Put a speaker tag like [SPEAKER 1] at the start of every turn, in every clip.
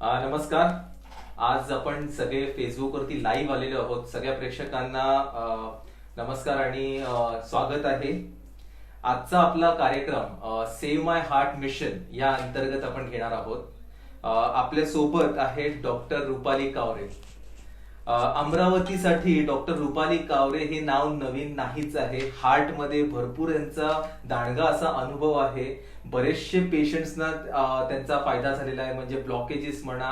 [SPEAKER 1] नमस्कार. आज आपण सगळे फेसबुकवरती लाईव्ह आलेलो आहोत. सगळ्या प्रेक्षकांना नमस्कार आणि स्वागत आहे. आजचा आपला कार्यक्रम सेव्ह माय हार्ट मिशन या अंतर्गत आपण घेणार आहोत. आपल्या सोबत आहेत डॉक्टर रुपाली कावरे. अमरावतीसाठी डॉक्टर रुपाली कावरे हे नाव नवीन नाहीच आहे. हार्टमध्ये भरपूर यांचा दांडगा असा अनुभव आहे. बरेचसे पेशंट्सना त्यांचा फायदा झालेला आहे. म्हणजे ब्लॉकेजेस म्हणा,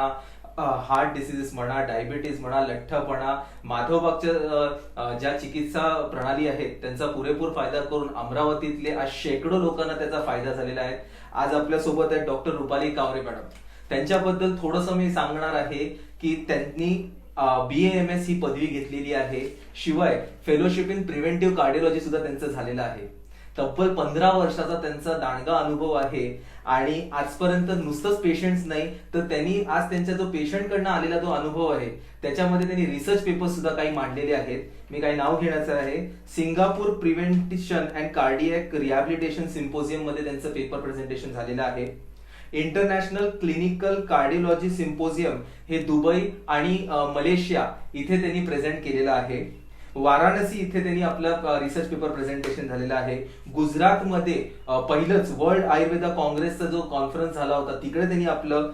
[SPEAKER 1] हार्ट डिसीजेस म्हणा, डायबिटीज म्हणा, लठ्ठपणा, माधवबागच्या ज्या चिकित्सा प्रणाली आहेत त्यांचा पुरेपूर फायदा करून अमरावतीतले आज शेकडो लोकांना त्याचा फायदा झालेला आहे. आज आपल्या सोबत आहेत डॉक्टर रुपाली कावरे मॅडम. त्यांच्याबद्दल थोडंसं मी सांगणार आहे की त्यांनी BAMS ही पदवी घेतलेली आहे. शिवाय फेलोशिप इन प्रिव्हेंटिव्ह कार्डिओलॉजी सुद्धा त्यांचं झालेलं आहे. तब्बल 15 वर्षाचा त्यांचा दांडगा अनुभव आहे आणि आजपर्यंत नुसतंच पेशंट्स नाही तर त्यांनी आज त्यांच्या जो पेशंटकडनं आलेला जो अनुभव आहे त्याच्यामध्ये त्यांनी रिसर्च पेपर्स सुद्धा काही मांडलेले आहेत. मी काही नाव घेण्याचं आहे. Singapore prevention and cardiac rehabilitation symposium मध्ये त्यांचं पेपर प्रेझेंटेशन झालेलं आहे. इंटरनॅशनल क्लिनिकल कार्डिओलॉजी सिम्पोजियम हे दुबई आणि मलेशिया इथे त्यांनी प्रेझेंट केलेलं आहे. वाराणसी इथे त्यांनी आपलं रिसर्च पेपर प्रेझेंटेशन झालेलं आहे. गुजरातमध्ये पहिलंच वर्ल्ड आयुर्वेदा काँग्रेसचा जो कॉन्फरन्स झाला होता तिकडे त्यांनी आपलं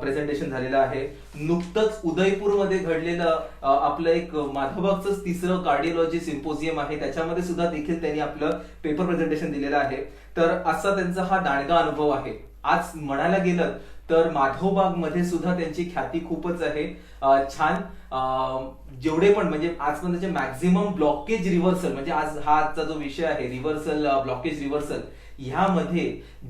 [SPEAKER 1] प्रेझेंटेशन झालेलं आहे. नुकतंच उदयपूरमध्ये घडलेलं आपलं एक माधवबागचं तिसरं कार्डिओलॉजी सिम्पोजियम आहे त्याच्यामध्ये सुद्धा देखील त्यांनी आपलं पेपर प्रेझेंटेशन दिलेलं आहे. तर असा त्यांचा हा दांडगा अनुभव आहे. आज म्हणायला गेलं तर माधवबाग मध्ये सुद्धा त्यांची ख्याती खूपच आहे. छान जेवढे पण म्हणजे आजपर्यंतचे मॅक्झिमम ब्लॉकेज रिव्हर्सल म्हणजे आज हा आजचा जो विषय आहे रिव्हर्सल ब्लॉकेज रिव्हर्सल ह्यामध्ये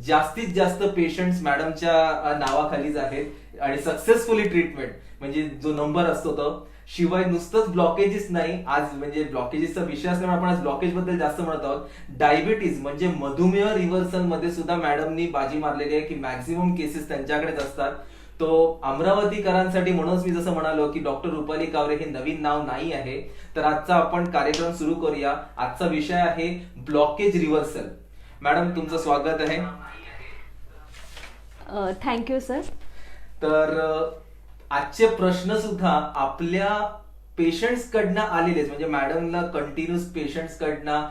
[SPEAKER 1] जास्तीत जास्त पेशंट्स मॅडमच्या नावाखालीच आहेत आणि सक्सेसफुली ट्रीटमेंट म्हणजे जो नंबर असतो तो. शिवाय नुसतंच ब्लॉकेजेस नाही, आज म्हणजे ब्लॉकेजेसचा विषय असल्यामुळे आपण आज ब्लॉकेज बद्दल जास्त म्हणत आहोत. डायबिटीज म्हणजे मधुमेह रिव्हर्सल मध्ये सुद्धा मॅडमनी बाजी मारलेली आहे की मॅक्झिमम केसेस त्यांच्याकडेच असतात. तो अमरावतीकरांसाठी म्हणूनच मी जसं म्हणालो की डॉक्टर रुपाली कावरे हे नवीन नाव नाही आहे. तर आजचा आपण कार्यक्रम सुरू करूया. आजचा विषय आहे ब्लॉकेज रिव्हर्सल. मॅडम तुमचं स्वागत आहे.
[SPEAKER 2] Thank you sir.
[SPEAKER 1] तर आजचे प्रश्न सुद्धा आपल्या पेशंट्स कडनं आलेलेच म्हणजे मॅडमला कंटिन्युअस पेशंट्स कडनं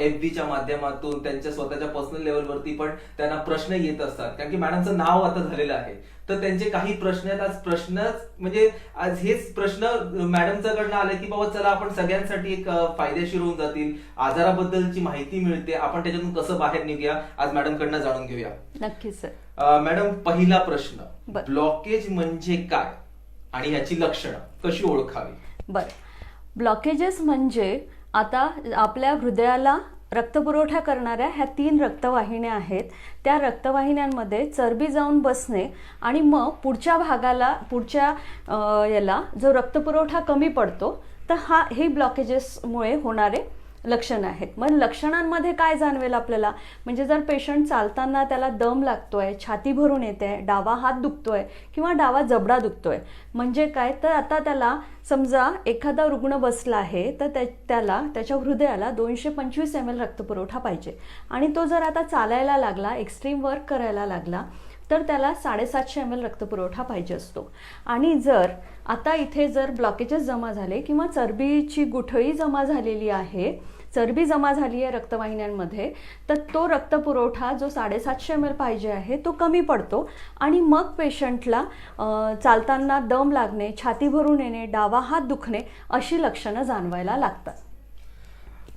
[SPEAKER 1] FB च्या माध्यमातून त्यांच्या स्वतःच्या पर्सनल लेवलवरती पण त्यांना प्रश्न येत असतात कारण की मॅडमचं नाव आता झालेलं आहे. तर त्यांचे काही प्रश्न आहेत. आज प्रश्नच म्हणजे आज हेच प्रश्न मॅडमच्या कडनं आले की बाबा चला आपण सगळ्यांसाठी एक फायदेशीर होऊन जातील. आजाराबद्दलची माहिती मिळते, आपण त्याच्यातून कसं बाहेर निघूया आज मॅडम कडनं जाणून घेऊया.
[SPEAKER 2] नक्की सर.
[SPEAKER 1] मॅडम पहिला प्रश्न, ब्लॉकेज म्हणजे काय आणि ह्याची लक्षणं कशी ओळखावी?
[SPEAKER 2] बरं, ब्लॉकेजेस म्हणजे आता आपल्या हृदयाला रक्तपुरवठा करणाऱ्या ह्या 3 रक्तवाहिन्या आहेत. त्या रक्तवाहिन्यांमध्ये चरबी जाऊन बसणे आणि मग पुढच्या भागाला याला जो रक्तपुरवठा कमी पडतो तर हे ब्लॉकेजेसमुळे होणारे लक्षणं आहेत. मग लक्षणांमध्ये काय जाणवेल आपल्याला म्हणजे जर पेशंट चालताना त्याला दम लागतोय, छाती भरून येते, डावा हात दुखतोय किंवा डावा जबडा दुखतोय म्हणजे काय तर आता त्याला समजा एखादा रुग्ण बसला आहे तर त्याला त्याच्या हृदयाला 225 ml रक्तपुरवठा पाहिजे आणि तो जर आता चालायला लागला, एक्स्ट्रीम वर्क करायला लागला तर त्याला 750 ml रक्तपुरवठा पाहिजे असतो. आणि जर आता इथे जर ब्लॉकेजेस जमा झाले किंवा चरबीची गुठळी जमा झालेली आहे, चरबी जमा झाली आहे रक्तवाहिन्यांमध्ये तर तो रक्तपुरवठा जो 750 ml पाहिजे आहे तो कमी पडतो आणि मग पेशंटला चालताना दम लागणे, छाती भरून येणे, डावा हात दुखणे अशी लक्षणं जाणवायला लागतात.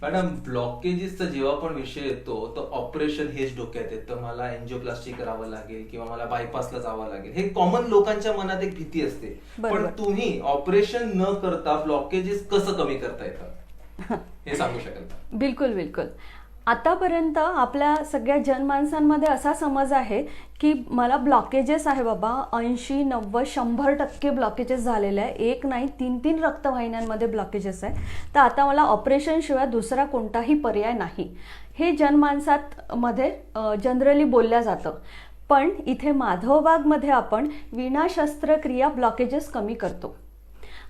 [SPEAKER 1] मॅडम ब्लॉकेजेसचा जेव्हा पण विषय येतो तर ऑपरेशन हेच डोक्यात येतं. मला एन्जिओप्लास्टी करावं लागेल किंवा मला बायपासला जावं लागेल हे कॉमन लोकांच्या मनात एक भीती असते. पण तुम्ही ऑपरेशन न करता ब्लॉकेजेस कसं कमी करता येतात हे सांगू शकाल?
[SPEAKER 2] बिलकुल बिलकुल. आतापर्यंत आपल्या सगळ्या जनमानसांमध्ये असा समज आहे की मला ब्लॉकेजेस आहे बाबा 80, 90, 100% ब्लॉकेजेस झालेले आहे. एक नाही 3 रक्तवाहिन्यांमध्ये ब्लॉकेजेस आहे तर आता मला ऑपरेशन शिवाय दुसरा कोणताही पर्याय नाही हे जनमानसात मध्ये जनरली बोलल्या जातं. पण इथे माधवबागमध्ये आपण विना शस्त्रक्रिया ब्लॉकेजेस कमी करतो.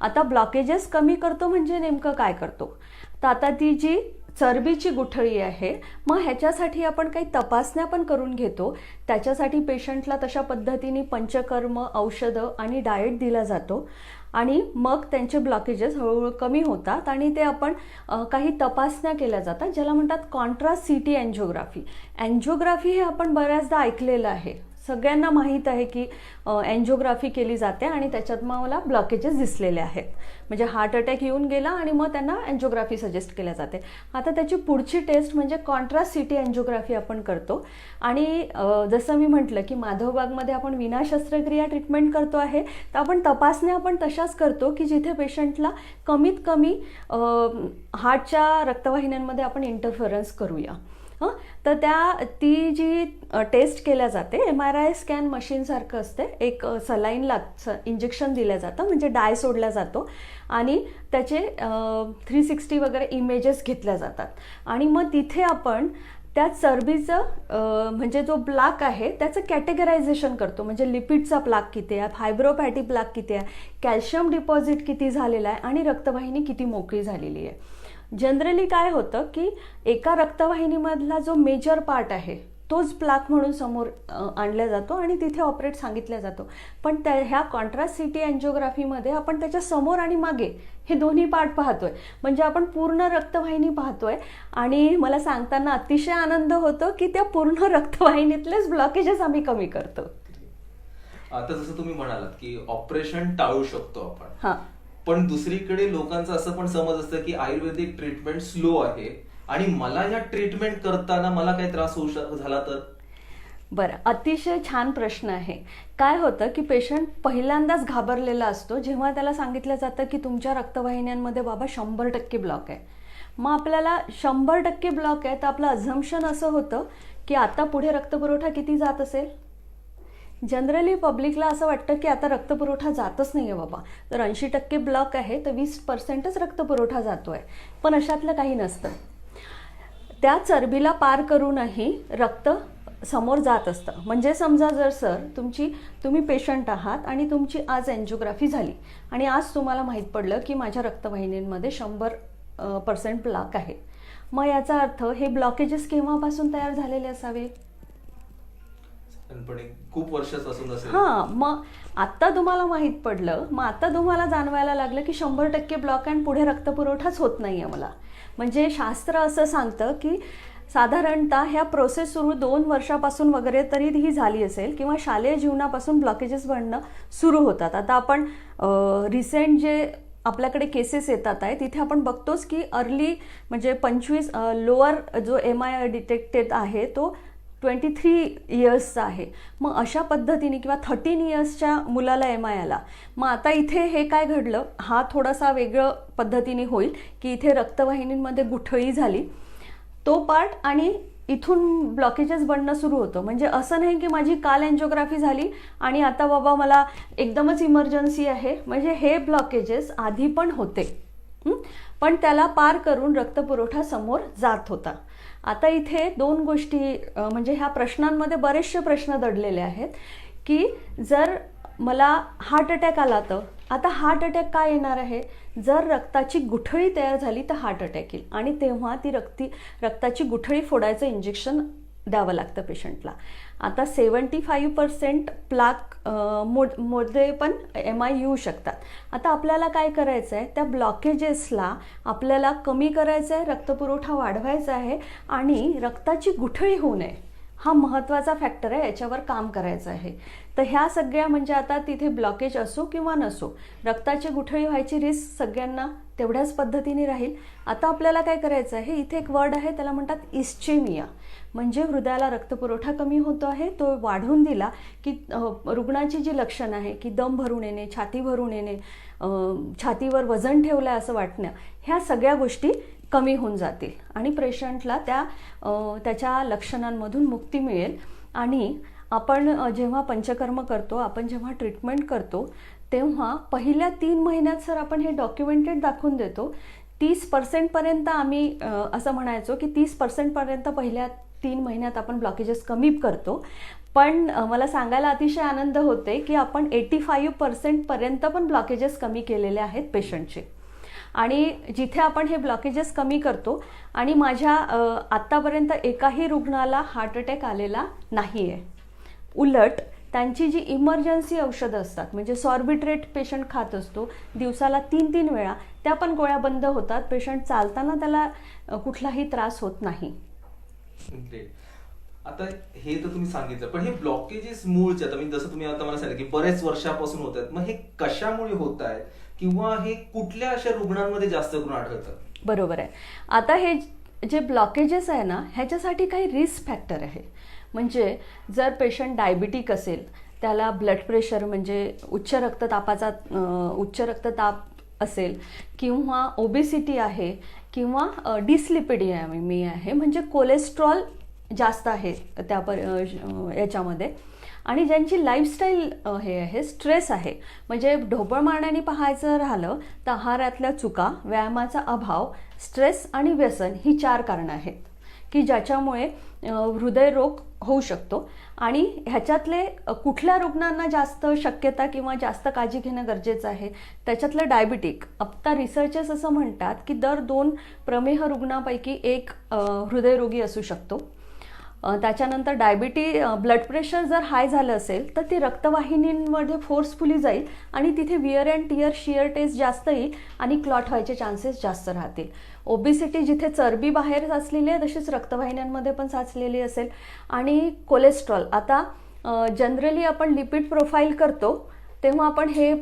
[SPEAKER 2] आता ब्लॉकेजेस कमी करतो म्हणजे नेमकं काय करतो तर आता ती जी चरबीची गुठळी आहे, मग ह्याच्यासाठी आपण काही तपासण्या पण करून घेतो. त्याच्यासाठी पेशंटला तशा पद्धतीने पंचकर्म, औषधं आणि डाएट दिला जातो आणि मग त्यांचे ब्लॉकेजेस हळूहळू कमी होतात आणि ते आपण काही तपासण्या केल्या जातात ज्याला म्हणतात कॉन्ट्रास्ट CT एन्जिओग्राफी. एन्जिओग्राफी हे आपण बऱ्याचदा ऐकलेलं आहे, सगळ्यांना माहीत आहे की एन्जिओग्राफी केली जाते आणि त्याच्यात मग मला ब्लॉकेजेस दिसलेले आहेत. म्हणजे हार्ट अटॅक येऊन गेला आणि मग त्यांना एन्जिओग्राफी सजेस्ट केल्या जाते. आता त्याची पुढची टेस्ट म्हणजे कॉन्ट्रास्ट CT एन्जिओग्राफी आपण करतो. आणि जसं मी म्हटलं की माधवबागमध्ये आपण विना शस्त्रक्रिया ट्रीटमेंट करतो आहे, तर आपण तपासण्या पण तशाच करतो की जिथे पेशंटला कमीत कमी हार्टच्या रक्तवाहिन्यांमध्ये आपण इंटरफरन्स करूया. तर ती जी टेस्ट केल्या जाते MRI स्कॅन मशीनसारखं असते. एक सलाईन इंजेक्शन दिलं जातं, म्हणजे डाय सोडला जातो आणि त्याचे 360 वगैरे इमेजेस घेतल्या जातात आणि मग तिथे आपण त्या चरबीचं म्हणजे जो प्लाक आहे त्याचं कॅटेगरायझेशन करतो. म्हणजे लिपिडचा प्लाक किती आहे, फायब्रोफॅटी प्लाक किती आहे, कॅल्शियम डिपॉझिट किती झालेला आहे आणि रक्तवाहिनी किती मोकळी झालेली आहे. जनरली काय होतं की एका रक्तवाहिनीमधला जो मेजर पार्ट आहे तोच प्लाक म्हणून समोर आणला जातो आणि तिथे ऑपरेट सांगितलं जातो. पण ह्या कॉन्ट्रास्ट CT एन्जिओग्राफीमध्ये आपण त्याच्या समोर आणि मागे हे दोन्ही पार्ट पाहतोय, म्हणजे आपण पूर्ण रक्तवाहिनी पाहतोय. आणि मला सांगताना अतिशय आनंद होतो की त्या पूर्ण रक्तवाहिनीतलेच ब्लॉकेजेस आम्ही कमी करतो.
[SPEAKER 1] आता जसं तुम्ही म्हणालात की ऑपरेशन टाळू शकतो आपण,
[SPEAKER 2] हां,
[SPEAKER 1] पण दुसरीकडे लोकांचा असं पण समज असतं की आयुर्वेदिक ट्रीटमेंट स्लो आहे आणि मला या ट्रीटमेंट करताना मला काही त्रास होऊ झाला तर?
[SPEAKER 2] बरं, अतिशय छान प्रश्न आहे. काय होतं की पेशंट पहिल्यांदाच घाबरलेला असतो जेव्हा त्याला सांगितलं जातं की तुमच्या रक्तवाहिन्यांमध्ये बाबा 100% ब्लॉक आहे. मग आपल्याला 100% ब्लॉक आहे तर आपलं अझम्पशन असं होतं की आता पुढे रक्तपुरवठा किती जात असेल. जनरली पब्लिकला असं वाटतं की आता रक्तपुरवठा जातच नाही आहे बाबा, तर 80% ब्लॉक आहे तर 20%च रक्तपुरवठा जातो आहे. पण अशातलं काही नसतं. त्या चरबीला पार करूनही रक्त समोर जात असतं. म्हणजे समजा जर तुम्ही पेशंट आहात आणि तुमची आज एन्जिओग्राफी झाली आणि आज तुम्हाला माहीत पडलं की माझ्या रक्तवाहिन्यांमध्ये 100% ब्लॉक आहे, मग याचा अर्थ हे ब्लॉकेजेस केव्हापासून तयार झालेले असावे?
[SPEAKER 1] खूप वर्षापासून असेल.
[SPEAKER 2] हां, मग आता तुम्हाला माहीत पडलं, मग आता तुम्हाला जाणवायला लागलं की 100% ब्लॉक आणि पुढे रक्तपुरवठाच होत नाही आहे मला. म्हणजे शास्त्र असं सांगतं की साधारणतः ह्या प्रोसेस सुरू 2 वर्षापासून वगैरे तरी ही झाली असेल किंवा शालेय जीवनापासून ब्लॉकेजेस बनणं सुरू होतात. आता आपण रिसेंट जे आपल्याकडे केसेस येतात आहे तिथे आपण बघतोच की अर्ली म्हणजे 25 लोअर जो MI डिटेक्टेड आहे तो 23 इयर्सचा आहे. मग अशा पद्धतीने किंवा 13 इयर्सच्या मुलाला MI आला. मग आता इथे हे काय घडलं, हा थोडासा वेगळं पद्धतीने होईल की इथे रक्तवाहिनींमध्ये गुठळी झाली तो पार्ट आणि इथून ब्लॉकेजेस बनणं सुरू होतं. म्हणजे असं नाही की माझी काल एन्जिओग्राफी झाली आणि आता बाबा मला एकदमच इमर्जन्सी आहे. म्हणजे हे ब्लॉकेजेस आधी पण होते, पण त्याला पार करून रक्तपुरवठा समोर जात होता. आता इथे 2 गोष्टी म्हणजे ह्या प्रश्नांमध्ये बरेचसे प्रश्न दडलेले आहेत की जर मला हार्ट अटॅक आला तर आता हार्ट अटॅक काय येणार आहे, जर रक्ताची गुठळी तयार झाली तर हार्ट अटॅक येईल आणि तेव्हा ती रक्ताची गुठळी फोडायचं इंजेक्शन द्यावं लागतं पेशंटला. आता 75% प्लाक मध्ये पण MI येऊ शकतात. आता आपल्याला काय करायचं आहे, त्या ब्लॉकेजेसला आपल्याला कमी करायचं आहे, रक्तपुरवठा वाढवायचा आहे आणि रक्ताची गुठळी होऊ नये हा महत्त्वाचा फॅक्टर आहे, याच्यावर काम करायचं आहे. तर ह्या सगळ्या म्हणजे आता तिथे ब्लॉकेज असो किंवा नसो रक्ताची गुठळी व्हायची रिस्क सगळ्यांना तेवढ्याच पद्धतीने राहील. आता आपल्याला काय करायचं आहे, इथे एक वर्ड आहे त्याला म्हणतात इस्चेमिया. म्हणजे हृदयाला रक्तपुरवठा कमी होतो आहे, तो वाढून दिला की रुग्णाची जी लक्षणं आहे की दम भरून येणे, छाती भरून येणे, छातीवर वजन ठेवलं आहे असं वाटणं, ह्या सगळ्या गोष्टी कमी होऊन जातील आणि पेशंटला त्याच्या लक्षणांमधून मुक्ती मिळेल. आणि आपण जेव्हा पंचकर्म करतो, आपण जेव्हा ट्रीटमेंट करतो तेव्हा पहिल्या 3 महिन्यात सर आपण हे डॉक्युमेंटेड दाखवून देतो. 30% पर्यंत आम्ही असं म्हणायचो की 30% पर्यंत पहिल्या 3 महिन्यात आपण ब्लॉकेजेस कमी करतो. पण मला सांगायला अतिशय आनंद होते की आपण 85% पर्यंत पण ब्लॉकेजेस कमी केलेले आहेत पेशंटचे. आणि जिथे आपण हे ब्लॉकेजेस कमी करतो आणि माझ्या आत्तापर्यंत एकाही रुग्णाला हार्ट अटॅक आलेला नाही आहे. उलट त्यांची जी इमर्जन्सी औषधं असतात, म्हणजे सॉर्बिट्रेट पेशंट खात असतो दिवसाला 3-3 वेळा, त्या पण गोळ्या बंद होतात. पेशंट चालताना त्याला कुठलाही त्रास होत नाही.
[SPEAKER 1] Great. आता हे तर तुम्ही सांगितलं, पण हे ब्लॉकेजेस मूळचे, आता मी जसं तुम्ही आता मला सांगितलं की बरेच वर्षापासून होत आहेत, मग हे कशामुळे होत आहेत किंवा हे कुठल्या अशा रुग्णांमध्ये जास्त करून आढळतं?
[SPEAKER 2] बरोबर आहे. आता हे जे ब्लॉकेजेस आहे ना, ह्याच्यासाठी काही रिस्क फॅक्टर आहे. म्हणजे जर पेशंट डायबिटिक असेल, त्याला ब्लड प्रेशर म्हणजे उच्च रक्तताप असेल, किंवा ओबेसिटी आहे, किंवा डिस्लिपिडियामी आहे, म्हणजे कोलेस्ट्रॉल जास्त आहे त्या याच्यामध्ये, आणि ज्यांची लाईफस्टाईल हे आहे, स्ट्रेस आहे, म्हणजे ढोबळ मारण्याने पाहायचं राहिलं तर आहारातल्या चुका, व्यायामाचा अभाव, स्ट्रेस आणि व्यसन ही 4 कारणं आहेत की ज्याच्यामुळे हृदयरोग होऊ शकतो. आणि ह्याच्यातले कुठल्या रुग्णांना जास्त शक्यता किंवा जास्त काळजी घेणं गरजेचं आहे, त्याच्यातलं डायबिटिक. आत्ता रिसर्चर्स असं म्हणतात की दर 2 प्रमेह रुग्णापैकी 1 हृदयरोगी असू शकतो. त्याच्यानंतर ब्लड प्रेशर जर हाय झालं असेल तर ती रक्तवाहिनींमध्ये फोर्सफुली जाईल आणि तिथे wear and tear, shear test जास्त येईल आणि क्लॉट व्हायचे चान्सेस जास्त राहतील. ओबेसिटी, जिथे चरबी बाहेर साचलेली आहे तशीच रक्तवाहिन्यांमध्ये पण साचलेली असेल. आणि कोलेस्ट्रॉल, आता जनरली आपण लिपिड प्रोफाईल करतो तेव्हा आपण हे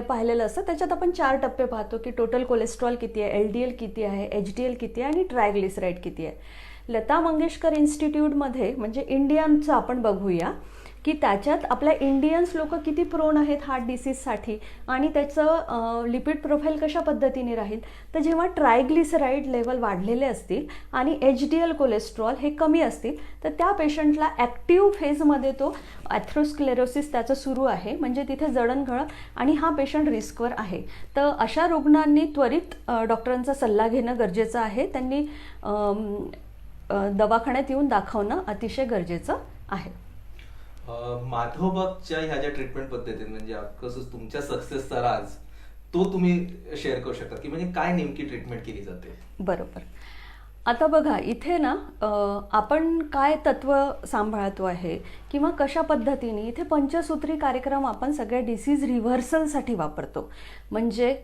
[SPEAKER 2] पाहिलेलं असतं. त्याच्यात आपण 4 टप्पे पाहतो की टोटल कोलेस्ट्रॉल किती आहे, LDL किती आहे, HDL किती आहे आणि ट्रायग्लिसराईड किती आहे. लता मंगेशकर इन्स्टिट्यूटमध्ये, म्हणजे इंडियनचं आपण बघूया की त्याच्यात आपल्या इंडियन्स लोक किती प्रोन आहेत हार्ट डिसीजसाठी आणि त्याचं लिपिड प्रोफाईल कशा पद्धतीने राहील. तर जेव्हा ट्रायग्लिसराईड लेवल वाढलेले असतील आणि HDL कोलेस्ट्रॉल हे कमी असतील तर त्या पेशंटला ॲक्टिव्ह फेजमध्ये तो ॲथ्रोस्क्लेरोसिस त्याचं सुरू आहे, म्हणजे तिथे जडणघडण, आणि हा पेशंट रिस्कवर आहे. तर अशा रुग्णांनी त्वरित डॉक्टरांचा सल्ला घेणं गरजेचं आहे. त्यांनी दवाखान्यात येऊन दाखवणं अतिशय गरजेचं आहे.
[SPEAKER 1] माधवबागच्या ह्या ज्या ट्रीटमेंट पद्धतीत, म्हणजे कसं तुमच्या सक्सेसचा राज, तो तुम्ही शेअर करू शकता की म्हणजे काय नेमकी ट्रीटमेंट केली जाते?
[SPEAKER 2] बरोबर. आता बघा, इथे ना आपण काय तत्व सांभाळतो आहे किंवा कशा पद्धतीने, इथे पंचसूत्री कार्यक्रम आपण सगळ्या डिसीज रिव्हर्सलसाठी वापरतो. म्हणजे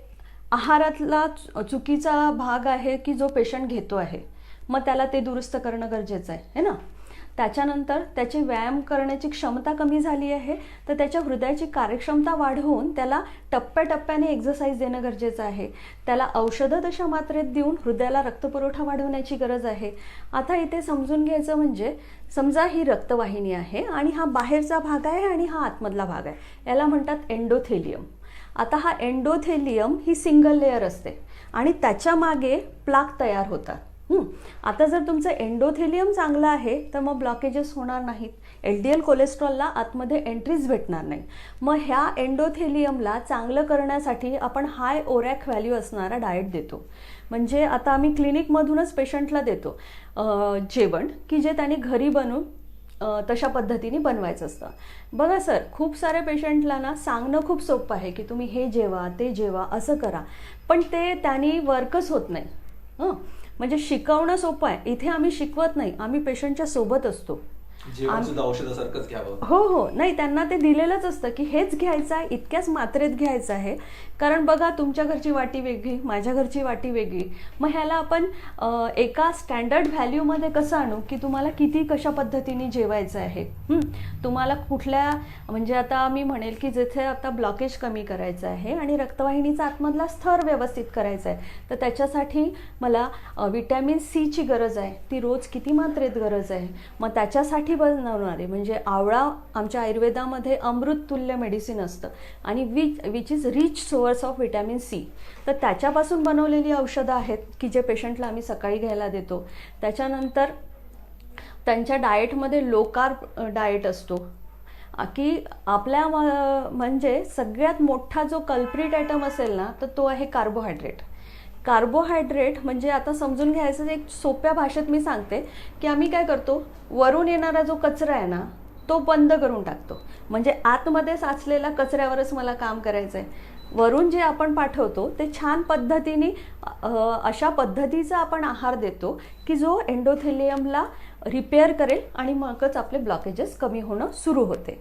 [SPEAKER 2] आहारातला चुकीचा भाग आहे की जो पेशंट घेतो आहे, मग त्याला ते दुरुस्त करणं गरजेचं आहे ना. त्याच्यानंतर त्याची व्यायाम करण्याची क्षमता कमी झाली आहे तर त्याच्या हृदयाची कार्यक्षमता वाढवून त्याला टप्प्याटप्प्याने एक्सरसाइज देणं गरजेचं आहे. त्याला औषधं तशा मात्रेत देऊन हृदयाला रक्तपुरवठा वाढवण्याची गरज आहे. आता इथे समजून घ्यायचं म्हणजे, समजा ही रक्तवाहिनी आहे आणि हा बाहेरचा भाग आहे आणि हा आतमधला भाग आहे, याला म्हणतात एंडोथेलियम. आता हा एंडोथेलियम ही सिंगल लेअर असते आणि त्याच्या मागे प्लाक तयार होतात. आता जर तुमचं एंडोथेलियम चांगलं आहे तर मग ब्लॉकेजेस होणार नाहीत, LDL कोलेस्ट्रॉलला आतमध्ये एंट्रीज भेटणार नाही. मग ह्या एंडोथेलियमला चांगलं करण्यासाठी आपण हाय ओरॅक व्हॅल्यू असणारा डाएट देतो. म्हणजे आता आम्ही क्लिनिकमधूनच पेशंटला देतो जेवण की जे त्यांनी घरी बनवून तशा पद्धतीने बनवायचं असतं. बघा सर, खूप साऱ्या पेशंटला ना सांगणं खूप सोपं आहे की तुम्ही हे जेवा, ते जेवा, असं करा, पण ते त्यांनी वर्कच होत नाही. म्हणजे शिकवणं सोपं आहे, इथे आम्ही शिकवत नाही, आम्ही पेशंटच्या सोबत असतो.
[SPEAKER 1] जेवण सुद्धा औषधासारखंच घ्यावं.
[SPEAKER 2] हो, नाही, त्यांना ते दिलेलंच असतं की हेच घ्यायचं आहे, इतक्याच मात्रेत घ्यायचं आहे. कारण बघा, तुमच्या घरची वाटी वेगळी, माझ्या घरची वाटी वेगळी. मग ह्याला आपण एका स्टँडर्ड व्हॅल्यूमध्ये कसं आणू की तुम्हाला किती कशा पद्धतीने जेवायचं आहे. तुम्हाला कुठल्या, म्हणजे आता मी म्हणेल की जिथे आता ब्लॉकेज कमी करायचं आहे आणि रक्तवाहिनीचा आतमधला स्तर व्यवस्थित करायचा आहे, तर त्याच्यासाठी मला विटॅमिन सीची गरज आहे. ती रोज किती मात्रेत गरज आहे, मग त्याच्यासाठी बनवणारे, म्हणजे आवळा आमच्या आयुर्वेदामध्ये अमृततुल्य मेडिसिन असतं आणि which is rich source of vitamin C. तर त्याच्यापासून बनवलेली औषधं आहेत की जे पेशंटला आम्ही सकाळी घ्यायला देतो. त्याच्यानंतर त्यांच्या डाएटमध्ये लो कार्ब डाएट असतो की आपल्या म्हणजे सगळ्यात मोठा जो कल्प्रिट आयटम असेल ना तर तो आहे कार्बोहायड्रेट. कार्बोहायड्रेट म्हणजे आता समजून घ्यायचं, एक सोप्या भाषेत मी सांगते की आम्ही काय करतो, वरून येणारा जो कचरा आहे ना तो बंद करून टाकतो. म्हणजे आतमध्ये साचलेला कचऱ्यावरच मला काम करायचं आहे. वरून जे आपण पाठवतो ते छान पद्धतीने अशा पद्धतीचा आपण आहार देतो की जो एंडोथेलियमला रिपेअर करेल आणि मगच आपले ब्लॉकेजेस कमी होणं सुरू होते.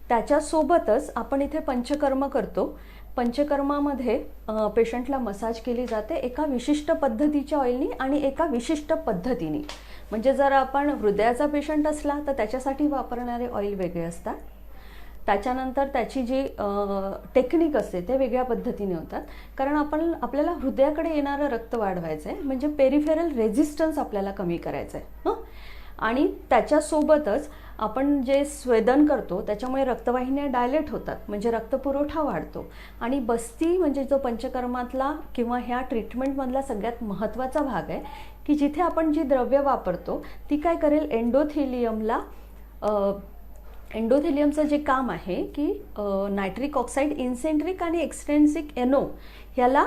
[SPEAKER 2] त्याच्यासोबतच आपण इथे पंचकर्म करतो. पंचकर्मामध्ये पेशंटला मसाज केली जाते एका विशिष्ट पद्धतीच्या ऑइलनी आणि एका विशिष्ट पद्धतीने. म्हणजे जर आपण हृदयाचा पेशंट असला तर त्याच्यासाठी वापरणारे ऑइल वेगळे असतात. त्याच्यानंतर त्याची जी टेक्निक असते ते वेगळ्या पद्धतीने होतात. कारण आपल्याला हृदयाकडे येणारं रक्त वाढवायचं आहे, म्हणजे पेरिफेरल रेझिस्टन्स आपल्याला कमी करायचं आहे. आणि त्याच्यासोबतच आपण जे स्वेदन करतो त्याच्यामुळे रक्तवाहिन्या डायलेट होतात, म्हणजे रक्तपुरवठा वाढतो. आणि बस्ती म्हणजे जो पंचकर्मातला किंवा ह्या ट्रीटमेंटमधला सगळ्यात महत्त्वाचा भाग आहे की जिथे आपण जी द्रव्य वापरतो ती काय करेल, एंडोथेलियमचं जे काम आहे की नायट्रिक ऑक्साईड इन्सेंट्रिक आणि एक्सट्रेन्सिक एनो ह्याला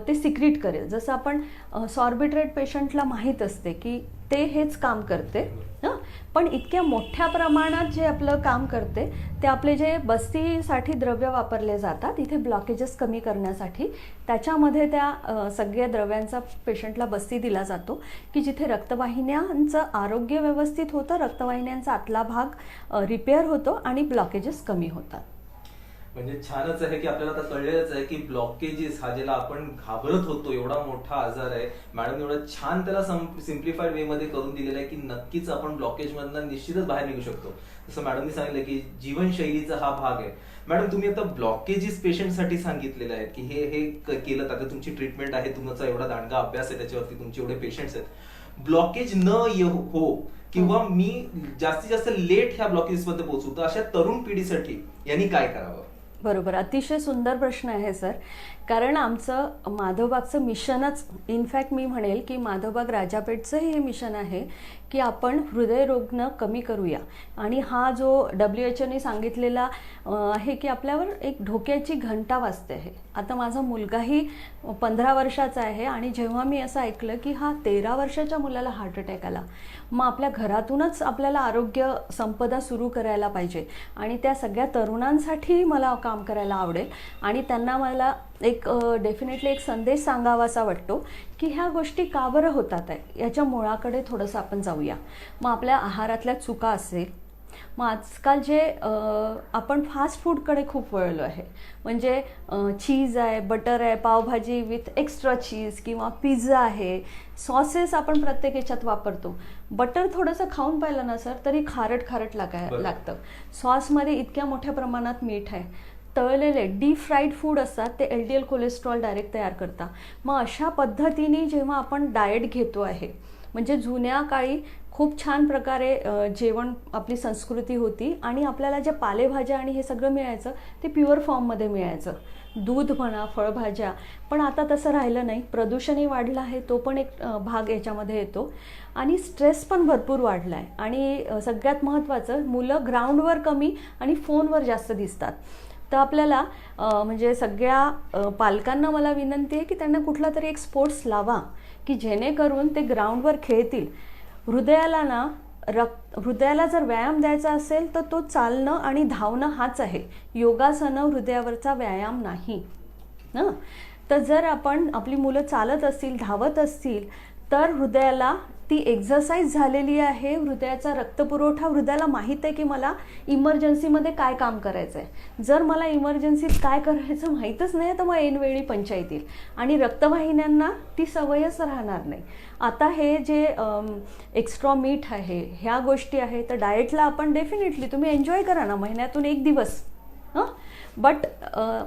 [SPEAKER 2] ते सिक्रीट करेल. जसं आपण सॉर्बिट्रेट पेशंटला माहीत असते की ते हेच काम करते. पण इतक्या मोठ्या प्रमाणात जे आपलं काम करते ते आपले जे बस्तीसाठी द्रव्य वापरले जातात इथे ब्लॉकेजेस कमी करण्यासाठी, त्याच्यामध्ये त्या सगळ्या द्रव्यांचा पेशंटला बस्ती दिला जातो की जिथे रक्तवाहिन्यांचं आरोग्य व्यवस्थित होतं, रक्तवाहिन्यांचा आतला भाग रिपेअर होतो आणि ब्लॉकेजेस कमी होतात.
[SPEAKER 1] म्हणजे छानच आहे की आपल्याला आता कळलेलंच आहे की ब्लॉकेजेस हा ज्याला आपण घाबरत होतो एवढा मोठा आजार आहे. मॅडम एवढं छान त्याला सिम्प्लिफाईड वे मध्ये करून दिलेलं आहे की नक्कीच आपण ब्लॉकेज मधनं निश्चितच बाहेर निघू शकतो. जसं मॅडमनी सांगितलं की जीवनशैलीचा हा भाग आहे. मॅडम तुम्ही आता ब्लॉकेजेस पेशंटसाठी सांगितलेलं आहे की हे केलं, आता तुमची ट्रीटमेंट आहे, तुमचा एवढा दांडगा अभ्यास आहे, त्याच्यावरती तुमचे एवढे पेशंट्स आहेत. ब्लॉकेज न हो किंवा मी जास्तीत जास्त लेट ह्या ब्लॉकेजेस मध्ये पोहोचू, तर अशा तरुण पिढीसाठी यांनी काय करावं?
[SPEAKER 2] बरोबर, अतिशय सुंदर प्रश्न आहे सर. कारण आमचं माधवबागचं मिशनच, इनफॅक्ट मी म्हणेल की माधवबाग राजापेठचंही हे मिशन आहे की आपण हृदयरोग कमी करूया. आणि हा जो WHO सांगितलेला आहे की आपल्यावर एक धोक्याची घंटा वाजते आहे. आता माझा मुलगाही 15 वर्षाचा आहे आणि जेव्हा मी असं ऐकलं की हा 13 वर्षाच्या मुलाला हार्ट अटॅक आला, मग आपल्या घरातूनच आपल्याला आरोग्य संपदा सुरू करायला पाहिजे. आणि त्या सगळ्या तरुणांसाठी मला काम करायला आवडेल आणि त्यांना मला एक डेफिनेटली एक संदेश सांगावासा वाटतो की ह्या गोष्टी का बरं होतात आहे याच्या मुळाकडे थोडंसं आपण जाऊया. मग आपल्या आहारातल्या चुका असेल, मग आजकाल जे आपण फास्ट फूडकडे खूप वळलो आहे, म्हणजे चीज आहे, बटर आहे, पावभाजी विथ एक्स्ट्रा चीज किंवा पिझ्झा आहे, सॉसेस आपण प्रत्येक याच्यात वापरतो. बटर थोडंसं खाऊन पाहिलं ना सर तरी खारट लागतं. सॉसमध्ये इतक्या मोठ्या प्रमाणात मीठ आहे. तळलेले डीप फ्राईड फूड असतात ते LDL कोलेस्ट्रॉल डायरेक्ट तयार करतात. मग अशा पद्धतीने जेव्हा आपण डाएट घेतो आहे, म्हणजे जुन्या काळी खूप छान प्रकारे जेवण आपली संस्कृती होती आणि आपल्याला ज्या पालेभाज्या आणि हे सगळं मिळायचं ते प्युअर फॉर्ममध्ये मिळायचं, दूध म्हणा, फळभाज्या. पण आता तसं राहिलं नाही. प्रदूषणही वाढलं आहे, तो पण एक भाग याच्यामध्ये येतो. आणि स्ट्रेस पण भरपूर वाढला आहे. आणि सगळ्यात महत्त्वाचं, मुलं ग्राउंडवर कमी आणि फोनवर जास्त दिसतात. तर आपल्याला म्हणजे सगळ्या पालकांना मला विनंती आहे की त्यांना कुठला तरी एक स्पोर्ट्स लावा की जेणेकरून ते ग्राउंडवर खेळतील. हृदयाला जर व्यायाम द्यायचा असेल तर तो चालणं आणि धावणं हाच आहे. योगासनं हृदयावरचा व्यायाम नाही ना. तर जर आपली मुलं चालत असतील, धावत असतील तर हृदयाला ती एक्झरसाइज झालेली आहे. हृदयाचा रक्तपुरवठा, हृदयाला माहीत आहे की मला इमर्जन्सीमध्ये काय काम करायचं आहे. जर मला इमर्जन्सीत काय करायचं माहीतच नाही तर मग ऐनवेळी पंचायत येईल आणि रक्तवाहिन्यांना ती सवयच राहणार नाही. आता हे जे एक्स्ट्रा मीठ आहे, ह्या गोष्टी आहे, तर डाएटला आपण डेफिनेटली तुम्ही एन्जॉय करा ना, महिन्यातून एक दिवस. बट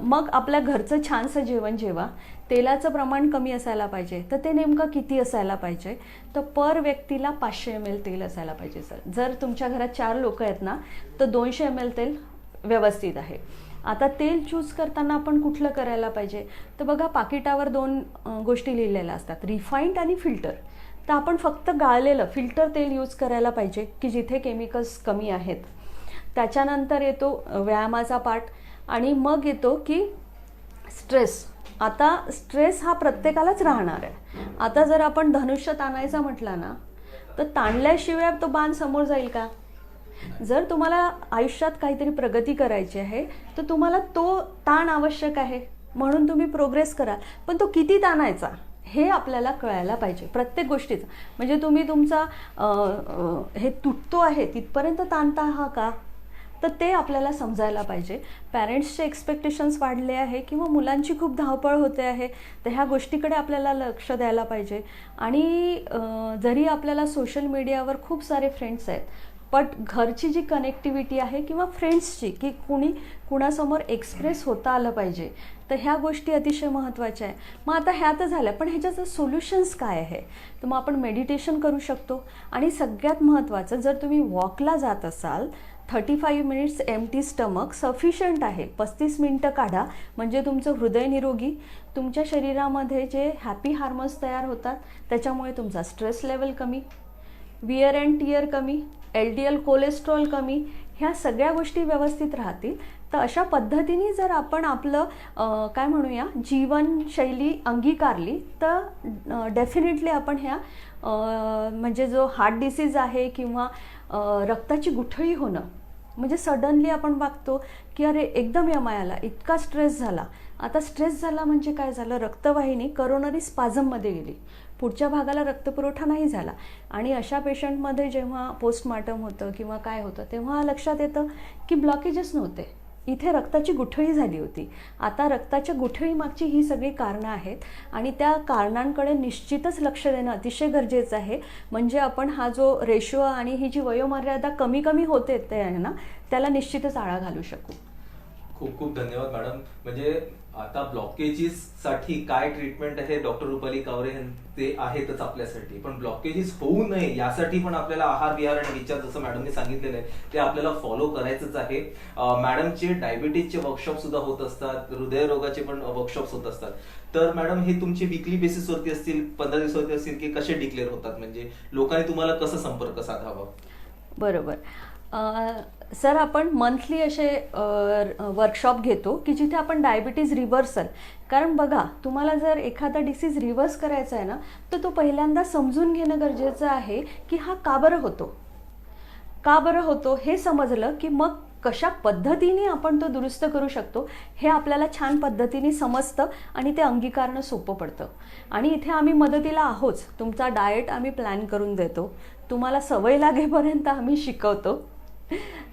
[SPEAKER 2] मग आपल्या घरचं छानसं जेवण जेवा. तेलाचं प्रमाण कमी असायला पाहिजे. तर ते नेमकं किती असायला पाहिजे, तर पर व्यक्तीला 500 ml तेल असायला पाहिजे सर. जर तुमच्या घरात 4 लोक आहेत ना तर 200 ml तेल व्यवस्थित आहे. आता तेल चूज करताना आपण कुठलं करायला पाहिजे, तर बघा पाकिटावर 2 गोष्टी लिहिलेल्या असतात, रिफाईंड आणि फिल्टर. तर आपण फक्त गाळलेलं फिल्टर तेल यूज करायला पाहिजे की जिथे केमिकल्स कमी आहेत. त्याच्यानंतर येतो व्यायामाचा पार्ट आणि मग येतो की स्ट्रेस. आता स्ट्रेस हा प्रत्येकालाच राहणार आहे. आता जर आपण धनुष्य ताणायचा म्हटला ना तर ताणल्याशिवाय तो बाण समोर जाईल का? जर तुम्हाला आयुष्यात काहीतरी प्रगती करायची आहे तर तुम्हाला तो ताण आवश्यक आहे. म्हणून तुम्ही प्रोग्रेस कराल, पण तो किती ताणायचा हे आपल्याला कळायला पाहिजे प्रत्येक गोष्टीचं. म्हणजे तुम्ही तुमचा हे तुटतो आहे तिथपर्यंत ताणता आहात का, तर ते आपल्याला समजायला पाहिजे. पॅरेंट्सचे एक्सपेक्टेशन्स वाढले आहे किंवा मुलांची खूप धावपळ होते आहे, तर ह्या गोष्टीकडे आपल्याला लक्ष द्यायला पाहिजे. आणि जरी आपल्याला सोशल मीडियावर खूप सारे फ्रेंड्स आहेत, पण घरची जी कनेक्टिव्हिटी आहे किंवा फ्रेंड्सची, की कुणासमोर एक्सप्रेस होता आलं पाहिजे, तर ह्या गोष्टी अतिशय महत्त्वाच्या आहे. मग आता ह्या तर झाल्या, पण ह्याच्याचं सोल्युशन्स काय आहे, तर मग आपण मेडिटेशन करू शकतो. आणि सगळ्यात महत्त्वाचं, जर तुम्ही वॉकला जात असाल 35 मिनिट्स एम्प्टी स्टमक सफिशियंट आहे. 35 मिनटं काढा, म्हणजे तुमचं हृदय निरोगी, तुमच्या शरीरामध्ये जे हॅपी हार्मोन्स तयार होतात त्याच्यामुळे तुमचा स्ट्रेस लेवल कमी, विअर अँड टिअर कमी, LDL कोलेस्ट्रॉल कमी, ह्या सगळ्या गोष्टी व्यवस्थित राहतील. तर अशा पद्धतीने जर आपण आपलं काय म्हणूया जीवनशैली अंगीकारली, तर डेफिनेटली आपण ह्या म्हणजे जो हार्ट डिसीज आहे किंवा रक्ताची गुठळी होणं, म्हणजे सडनली आपण बघतो की अरे एकदम MI आला, इतका स्ट्रेस झाला. आता स्ट्रेस झाला म्हणजे काय झालं, रक्तवाहिनी करोनरी स्पाझममध्ये गेली, पुढच्या भागाला रक्तपुरवठा नाही झाला. आणि अशा पेशंटमध्ये जेव्हा पोस्टमार्टम होतं किंवा काय होतं, तेव्हा लक्षात येतं की ब्लॉकेजेस नव्हते, इथे रक्ताची गुठळी झाली होती. आता रक्ताच्या गुठळीमागची ही सगळी कारणं आहेत आणि त्या कारणांकडे निश्चितच लक्ष देणं अतिशय गरजेचं आहे. म्हणजे आपण हा जो रेशो आणि ही जी वयोमर्यादा कमी कमी होते ते आहे ना, त्याला निश्चितच आळा घालू शकू.
[SPEAKER 1] खूप खूप धन्यवाद मॅडम. म्हणजे आता ब्लॉकेजेस साठी काय ट्रीटमेंट आहे डॉक्टर रुपाली कावरे ते आहेतच आपल्यासाठी, पण ब्लॉकेजेस होऊ नये यासाठी पण आपल्याला आहार विहार आणि विचार, जसं मॅडमने सांगितलेलं आहे, ते आपल्याला फॉलो करायचंच आहे. मॅडमचे डायबिटीजचे वर्कशॉप सुद्धा होत असतात, हृदयरोगाचे पण वर्कशॉप्स होत असतात. तर मॅडम हे तुमचे वीकली बेसिसवरती असतील, 15 दिवसावरती असतील, की कसे डिक्लेअर होतात, म्हणजे लोकांनी तुम्हाला कसं संपर्क साधावा?
[SPEAKER 2] बरोबर सर, आपण मंथली असे वर्कशॉप घेतो की जिथे आपण डायबिटीज रिव्हर्सल, कारण बघा तुम्हाला जर एखादा डिसीज रिव्हर्स करायचा आहे ना, तर तो पहिल्यांदा समजून घेणं गरजेचं आहे की हा का बरं होतो, का बरं होतो हे समजलं की मग कशा पद्धतीने आपण तो दुरुस्त करू शकतो हे आपल्याला छान पद्धतीने समजतं आणि ते अंगीकारणं सोपं पडतं. आणि इथे आम्ही मदतीला आहोत. तुमचा डाएट आम्ही प्लॅन करून देतो, तुम्हाला सवय लागेपर्यंत आम्ही शिकवतो,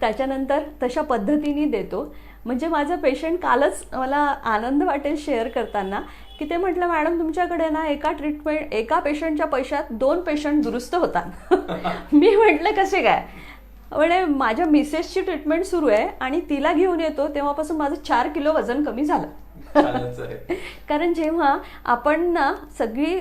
[SPEAKER 2] त्याच्यानंतर तशा पद्धतीने देतो. म्हणजे माझं पेशंट कालच मला आनंद वाटेल शेअर करताना की ते म्हटलं, मॅडम तुमच्याकडे ना एका पेशंटच्या पैशात 2 पेशंट दुरुस्त होतात. मी म्हटलं कसे काय, म्हणजे माझ्या मिसेसची ट्रीटमेंट सुरू आहे आणि तिला घेऊन येतो तेव्हापासून माझं 4 किलो वजन कमी झालं. कारण जेव्हा आपण ना सगळी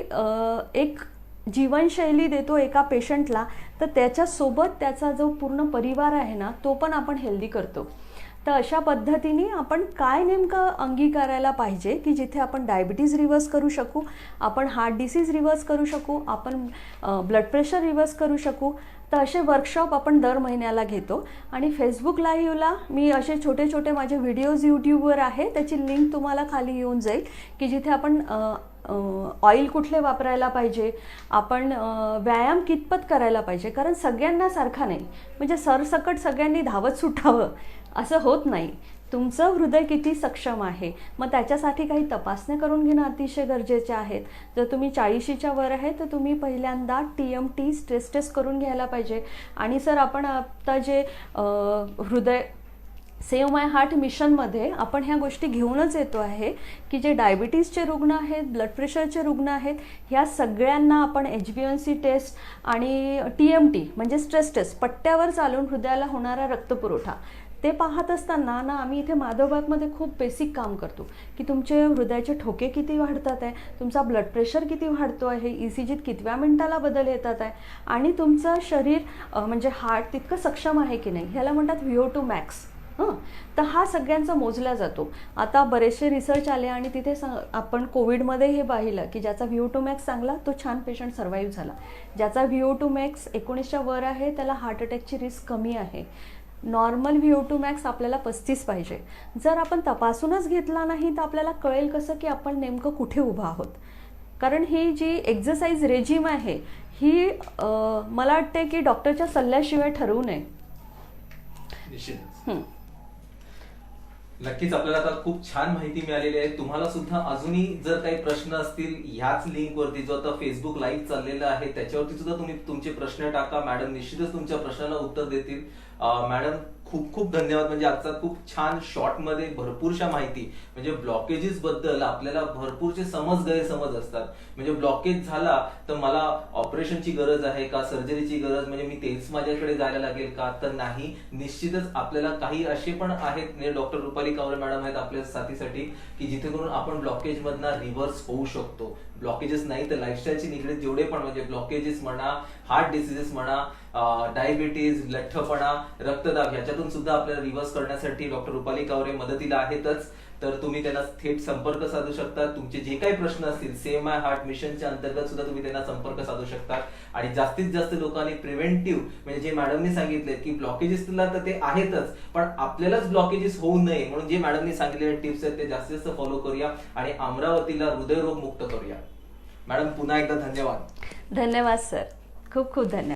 [SPEAKER 2] एक जीवनशैली देतो एका पेशंटला, तर त्याच्यासोबत त्याचा जो पूर्ण परिवार आहे ना तो पण आपण हेल्दी करतो. तर अशा पद्धतीने आपण काय नेमकं अंगीकारायला पाहिजे की जिथे आपण डायबिटीज रिव्हर्स करू शकू, आपण हार्ट डिसीज रिव्हर्स करू शकू, आपण ब्लड प्रेशर रिव्हर्स करू शकू. तर असे वर्कशॉप आपण दर महिन्याला घेतो. आणि फेसबुक लाईव्हला मी असे छोटे छोटे माझे व्हिडिओज यूट्यूबवर आहे, त्याची लिंक तुम्हाला खाली येऊन जाईल, की जिथे आपण ऑइल कुठले वापरायला पाहिजे, आपण व्यायाम कितपत करायला पाहिजे, कारण सगळ्यांना सारखा नाही, म्हणजे सरसकट सगळ्यांनी धावत सुटावं असं होत नाही. तुमचं हृदय किती सक्षम आहे, मग त्याच्यासाठी काही तपासण्या करून घेणं अतिशय गरजेचे आहेत. जर तुम्ही 40च्या वर आहे तर तुम्ही पहिल्यांदा TMT स्ट्रेस टेस्ट करून घ्यायला पाहिजे. आणि सर आपण आता जे हृदय सेव्ह माय हार्ट मिशनमध्ये आपण ह्या गोष्टी घेऊनच येतो आहे की जे डायबिटीजचे रुग्ण आहेत, ब्लड प्रेशरचे रुग्ण आहेत, ह्या सगळ्यांना आपण HbA1c टेस्ट आणि TMT म्हणजे स्ट्रेस टेस्ट, पट्ट्यावर चालून हृदयाला होणारा रक्तपुरवठा, ते पाहत असताना ना आम्ही इथे माधवबागमध्ये खूप बेसिक काम करतो की तुमचे हृदयाचे ठोके किती वाढतात आहे, तुमचा ब्लड प्रेशर किती वाढतो आहे, ECGत कितव्या मिनिटाला बदल येतात आहे, आणि तुमचं शरीर म्हणजे हार्ट तितकं सक्षम आहे की नाही, ह्याला म्हणतात VO2 max. तर हा सगळ्यांचा मोजला जातो. आता बरेचसे रिसर्च आले आणि तिथे आपण कोविडमध्ये हे पाहिलं की ज्याचा VO2 max चांगला तो छान पेशंट सर्वाईव्ह झाला, ज्याचा VO2 max 19च्या वर आहे त्याला हार्ट अटॅकची रिस्क कमी आहे. नॉर्मल VO2 max आपल्याला 35 पाहिजे. जर आपण तपासूनच घेतला नाही तर आपल्याला कळेल कसं की आपण नेमकं कुठे उभं आहोत. कारण ही जी एक्झरसाइज रेजिम आहे ही मला वाटते की डॉक्टरच्या सल्ल्याशिवाय ठरवू नये.
[SPEAKER 1] नक्कीच आपल्याला आता खूप छान माहिती मिळालेली आहे. तुम्हाला सुद्धा अजूनही जर काही प्रश्न असतील ह्याच लिंक वरती जो आता फेसबुक लाईव्ह चाललेला आहे त्याच्यावरती सुद्धा तुम्ही तुमचे प्रश्न टाका. मॅडम निश्चितच तुमच्या प्रश्नाला उत्तर देतील. मॅडम खूप खूप धन्यवाद. म्हणजे आजचा खूप छान शॉर्ट मध्ये भरपूरशा माहिती म्हणजे ब्लॉकेजेस बद्दल आपल्याला भरपूरचे गैरसमज असतात. म्हणजे ब्लॉकेज झाला तर मला ऑपरेशनची गरज आहे का, सर्जरीची गरज म्हणजे मी तेच माझ्याकडे जायला लागेल का, तर नाही. निश्चितच आपल्याला काही असे पण आहेत म्हणजे डॉक्टर रुपाली कावरे मॅडम आहेत आपल्या साथीसाठी की जिथे करून आपण ब्लॉकेज मधनं रिव्हर्स होऊ शकतो. ब्लॉकेजेस नाही तर लाईफस्टाईलशी निगडीत जेवढे पण म्हणजे ब्लॉकेजेस म्हणा, हार्ट डिसीजेस म्हणा, डायबिटीज, लठ्ठपणा, रक्तदाब याच्यातून सुद्धा आपल्याला रिव्हर्स करण्यासाठी डॉक्टर रुपाली कावरे मदतीला आहेतच. तर तुम्ही त्यांना थेट संपर्क साधू शकता. तुमचे जे काही प्रश्न असतील सेम माय हार्ट मिशनच्या अंतर्गत सुद्धा तुम्ही त्यांना संपर्क साधू शकता. आणि जास्तीत जास्त लोकांनी प्रिव्हेंटिव्ह म्हणजे जे मॅडमनी सांगितले की ब्लॉकेजेस तुला तर ते आहेतच पण आपल्यालाच ब्लॉकेजेस होऊ नये म्हणून जे मॅडमनी सांगितलेले टिप्स आहेत ते जास्तीत जास्त फॉलो करूया आणि अमरावतीला हृदयरोग मुक्त करूया. मॅडम पुन्हा एकदा धन्यवाद.
[SPEAKER 2] धन्यवाद सर, खूप खूप धन्यवाद.